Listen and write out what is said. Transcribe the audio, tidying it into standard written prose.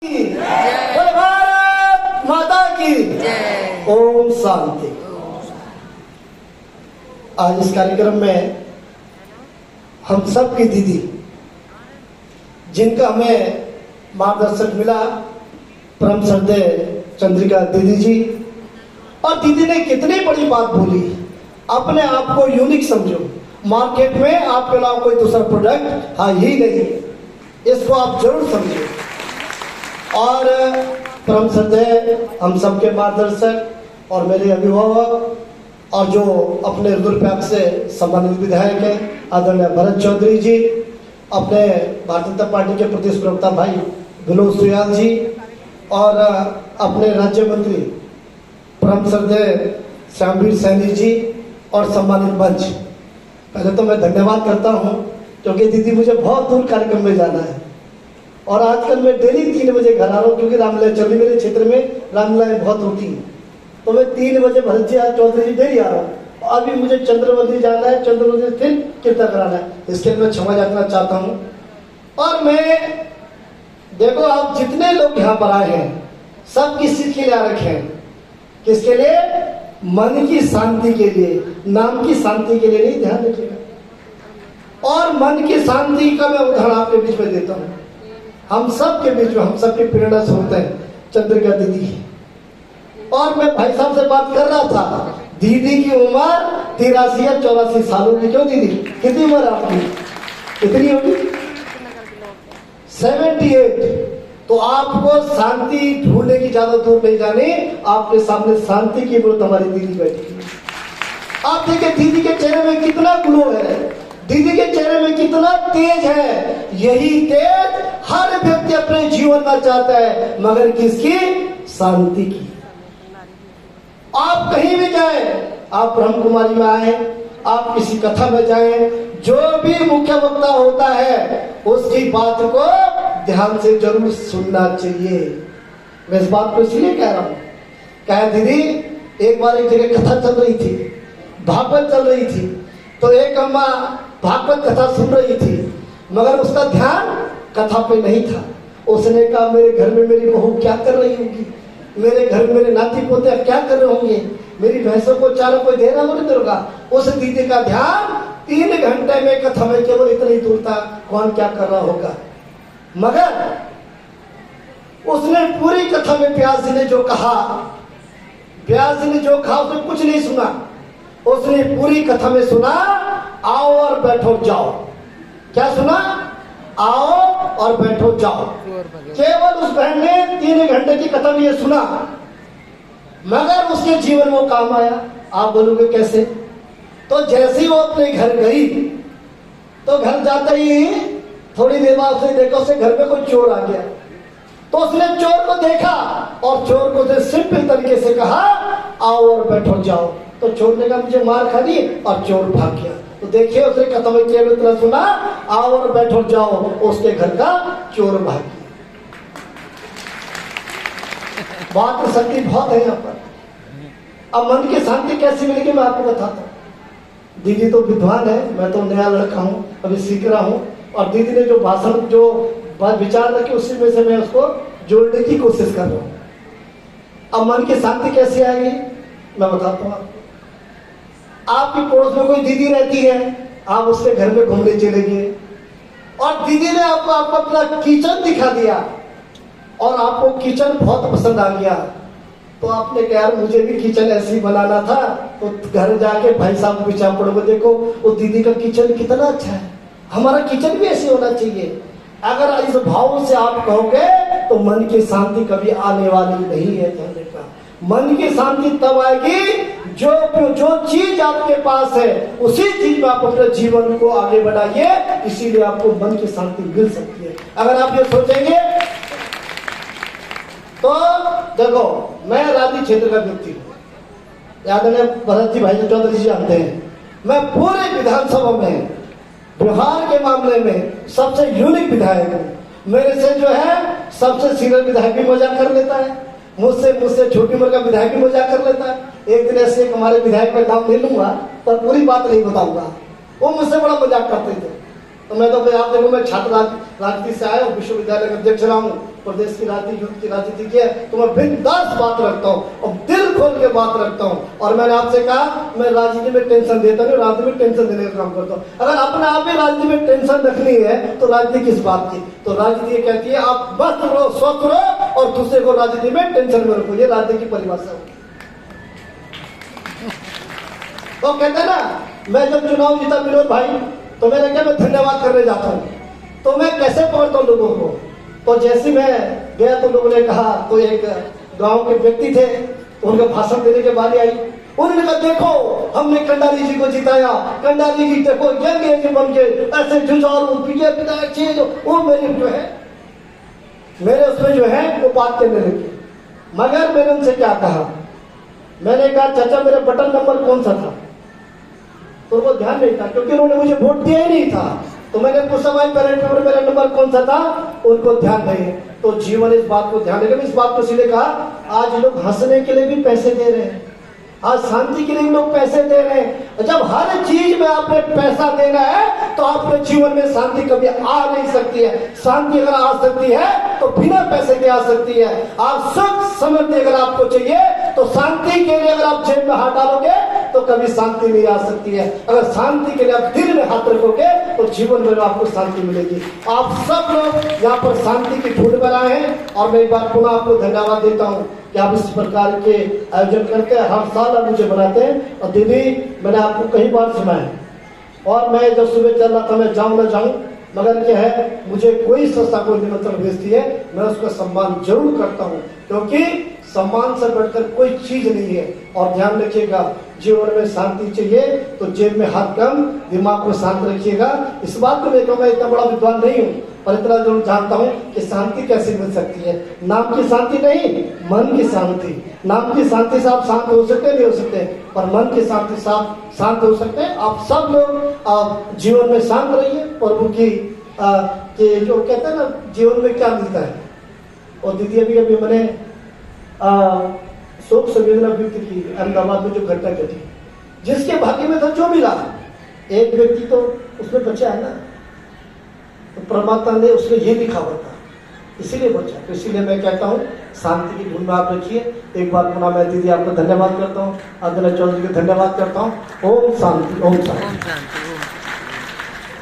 बोले भारत माता की ओम शांति। आज इस कार्यक्रम में हम सब की दीदी, जिनका हमें मार्गदर्शक मिला, परम श्रद्धेय चंद्रिका दीदी जी, और दीदी ने कितनी बड़ी बात बोली। अपने आप को यूनिक समझो, मार्केट में आपके अलावा कोई दूसरा प्रोडक्ट है ही नहीं, इसको आप जरूर समझो। और परम श्रद्धेय हम सबके मार्गदर्शक और मेरे अभिभावक और जो अपने रुद्रप्रयाग से सम्मानित विधायक हैं आदरणीय भरत चौधरी जी, अपने भारतीय जनता पार्टी के प्रदेश प्रवक्ता भाई विनोद सुयाल जी, और अपने राज्य मंत्री परम श्रद्धेय श्यामवीर सैनी जी और सम्मानित मंच। पहले तो मैं धन्यवाद करता हूँ क्योंकि दीदी मुझे बहुत दूर कार्यक्रम में जाना है और आजकल मैं डेली 3 बजे घर आ रहा हूँ क्योंकि रामलीला चल रही, मेरे क्षेत्र में रामलीलाएं बहुत होती हैं। तो मैं 3 बजे भरत जी चौधरी जी डेली आ रहा हूँ। अभी मुझे चंद्रवती जाना है, चंद्रवती फिर कीर्तन कराना है, इसके लिए मैं क्षमा याचना चाहता हूँ। और मैं देखो, आप जितने लोग यहाँ पर आए हैं सब किस चीज के लिए आ रखे हैं? किसके लिए? मन की शांति के लिए, नाम की शांति के लिए नहीं, ध्यान रखिएगा। और मन की शांति का मैं उदाहरण आपके बीच में देता हूँ। हम सब के बीच में, हम सबके प्रेरणा स्रोत है चंद्रिका दीदी। और मैं भाई साहब से बात कर रहा था, दीदी की उम्र 83 या 84 सालों की। क्यों दीदी, कितनी उम्र आपकी? कितनी होगी? 78। तो आपको शांति ढूंढने की ज्यादा दूर नहीं जानी, आपके सामने शांति की मूर्त हमारी दीदी बैठी है। आप देखिए दीदी के चेहरे में कितना ग्लो है, दीदी के चेहरे में कितना तेज है। यही तेज हर व्यक्ति अपने जीवन में चाहता है, मगर किसकी? शांति की। आप कहीं भी जाए, आप ब्रह्म कुमारी में आए, आप किसी कथा में जाए, जो भी मुख्य वक्ता होता है उसकी बात को ध्यान से जरूर सुनना चाहिए। मैं इस बात को इसलिए कह रहा हूँ, कहा दीदी एक बार एक जगह कथा चल रही थी, भागवत चल रही थी, तो एक अम्मा भागवत कथा सुन रही थी मगर उसका ध्यान कथा पे नहीं था। उसने कहा मेरे घर में मेरी बहू क्या कर रही होगी, मेरे घर में मेरे नाती पोते क्या कर रहे होंगे, मेरी भैंसों को चारों को दे रहा होगा। उस दीदी का ध्यान 3 घंटे में कथा में केवल इतना ही दूर था, कौन क्या कर रहा होगा। मगर उसने पूरी कथा में व्यास जी ने जो कहा, व्यास जी ने जो कहा उसने कुछ नहीं सुना। उसने पूरी कथा में सुना, आओ और बैठो जाओ। क्या सुना? आओ और बैठो जाओ। केवल उस बहन ने 3 घंटे की कथा में ये सुना, मगर उसके जीवन में काम आया। आप बोलोगे कैसे? तो जैसे ही वो अपने घर गई तो घर जाते ही थोड़ी देर बाद उसने देखा उसके घर में कोई चोर आ गया। तो उसने चोर को देखा और चोर को उसने सिंपल तरीके से कहा आओ और बैठो जाओ। तो चोर ने कहा मुझे मार खा दी और चोर भाग गया। तो देखिए उसने कथा में केवल इतना सुना, आओ और बैठो जाओ, उसके घर का चोर भाग गया। बात शक्ति बहुत है यहाँ पर। अब मन की शांति कैसी मिलेगी मैं आपको बताता हूँ। दीदी तो विद्वान है, मैं तो नया लड़का हूँ, अभी सीख रहा हूँ। और दीदी ने जो भाषण, जो विचार रखे, उसी में से मैं उसको जोड़ने की कोशिश कर रहा हूँ। अब मन की शांति कैसी आएगी मैं बताता हूँ आपको। आपकी पड़ोस में कोई दीदी रहती है, आप उसके घर में घूमने चले गए और दीदी ने आपको अपना किचन दिखा दिया और आपको किचन बहुत पसंद आ गया। तो आपने कहा यार मुझे भी किचन ऐसे ही बनाना था। तो घर जाके भाई साहब पीछा पड़ोगे, देखो वो दीदी का किचन कितना अच्छा है, हमारा किचन भी ऐसे होना चाहिए। अगर इस भाव से आप कहोगे तो मन की शांति कभी आने वाली नहीं है। ध्यान रखना, मन की शांति तब आएगी जो चीज आपके पास है उसी चीज में आप अपने जीवन को आगे बढ़ाइए, इसीलिए आपको मन की शांति मिल सकती है। अगर आप ये सोचेंगे तो देखो, मैं राजनीतिक क्षेत्र का व्यक्ति हूँ, याद है भरत जी भाई चौधरी जी जानते हैं। मैं पूरे विधानसभा में बिहार के मामले में सबसे यूनिक विधायक हूँ। मेरे से जो है सबसे सीनियर विधायक भी मजाक कर लेता है, मुझसे छोटी उम्र का विधायक भी मजाक कर लेता है। एक दिन ऐसे हमारे विधायक का नाम ले लूंगा पर पूरी बात नहीं बताऊंगा, वो मुझसे बड़ा मजाक करते थे। तो मैं तो भाई आप देखो, मैं छात्र राजनीति से आया हूँ, विश्वविद्यालय का अध्यक्ष रहा हूँ, प्रदेश की राजनीति युद्ध की राजनीति की है, तो मैं बिंदास बात रखता हूँ और दिल खोल के बात रखता हूँ। और मैंने आपसे कहा मैं राजनीति में टेंशन देता नहीं, राजनीति में टेंशन देने का काम करता हूँ। अगर अपने आप ही राजनीति में टेंशन रखनी है तो राजनीति किस बात की? तो राजनीति ये कहती है आप मस्त रहो, स्वस्थ रहो और दूसरे को राजनीति में टेंशन में रखो, ये राजनीति की परिभाषा है। तो कहते हैं ना, मैं जब चुनाव जीता विनोद भाई, तो मैंने क्या, मैं धन्यवाद करने जाता हूँ, तो मैं कैसे पकड़ता हूँ लोगों को? तो जैसे मैं गया तो लोगों ने कहा, तो एक गांव के व्यक्ति थे, तो उनका भाषण देने की बारी आई। उन्होंने कहा देखो हमने कंडारी जी को जिताया, कंडारी जी देखो यंग एज बन के ऐसे जुझारू विजय चीज, वो मेरे जो है मेरे उसमें जो है वो बात करने लगे। मगर मैंने उनसे क्या कहा, मैंने कहा चाचा मेरा बटन नंबर कौन सा था? तो वो ध्यान नहीं था, क्योंकि उन्होंने मुझे वोट दिया ही नहीं था। तो मैंने पूछा भाई बैलेट पेपर मेरा नंबर कौन सा था? उनको ध्यान नहीं है। तो जीवन इस बात को ध्यान देगा। इस बात को इसलिए कहा, आज लोग हंसने के लिए भी पैसे दे रहे हैं, आज शांति के लिए भी लोग पैसे दे रहे हैं। जब हर चीज में आपने पैसा देना है तो आपके जीवन में शांति कभी आ नहीं सकती है। शांति अगर आ सकती है तो बिना पैसे के आ सकती है। आप सुख समृद्धि अगर आपको चाहिए तो शांति के लिए अगर आप जेब में हाथ डालोगे तो कभी शांति नहीं आ सकती है। अगर शांति के लिए आप दिल में हाथ रखोगे तो जीवन में आपको शांति मिलेगी। आप सब लोग यहाँ पर शांति की ढूंढ पर आए हैं और मैं एक बार पुनः आपको धन्यवाद देता हूँ कि आप इस प्रकार के आयोजन करते हैं, हर साल आप मुझे बनाते हैं। और दीदी मैंने आपको कई बार सुना है, और मैं जब सुबह चल रहा था मैं जाऊँ न जाऊँ, मगर क्या है मुझे कोई संस्था को निमंत्रण भेजती है, मैं उसका सम्मान जरूर करता हूँ, क्योंकि सम्मान से बढ़कर कोई चीज नहीं है। और ध्यान रखिएगा, जीवन में शांति चाहिए तो जेब में हाथ कम, दिमाग को शांत रखिएगा। इस बात को लेकर मैं इतना बड़ा विद्वान नहीं हूँ, पर इतना जरूर जानता हूँ कि शांति कैसे मिल सकती है। नाम की शांति नहीं, मन की शांति। नाम की शांति से आप शांत हो सकते नहीं हो सकते, पर मन की शांति से आप शांत हो सकते हैं। आप सब लोग जीवन में शांत रहिए। प्रभु की जो कहते हैं ना जीवन में क्या मिलता है। और दीदी अभी मैंने शोक संवेदना व्यक्त की अहमदाबाद में जो घटना घटी, जिसके भाग्य में था जो मिला, एक व्यक्ति तो उसमें बचा है ना, तो परमात्मा ने उसमें ये लिखा हुआ था, इसीलिए बचा। तो इसीलिए मैं कहता हूँ शांति की धुन में आप रखिए। एक बार पुनः मैं दीदी आपको धन्यवाद करता हूँ, आदित्य चौधरी को धन्यवाद करता हूँ। ओम शांति, ओम शांति।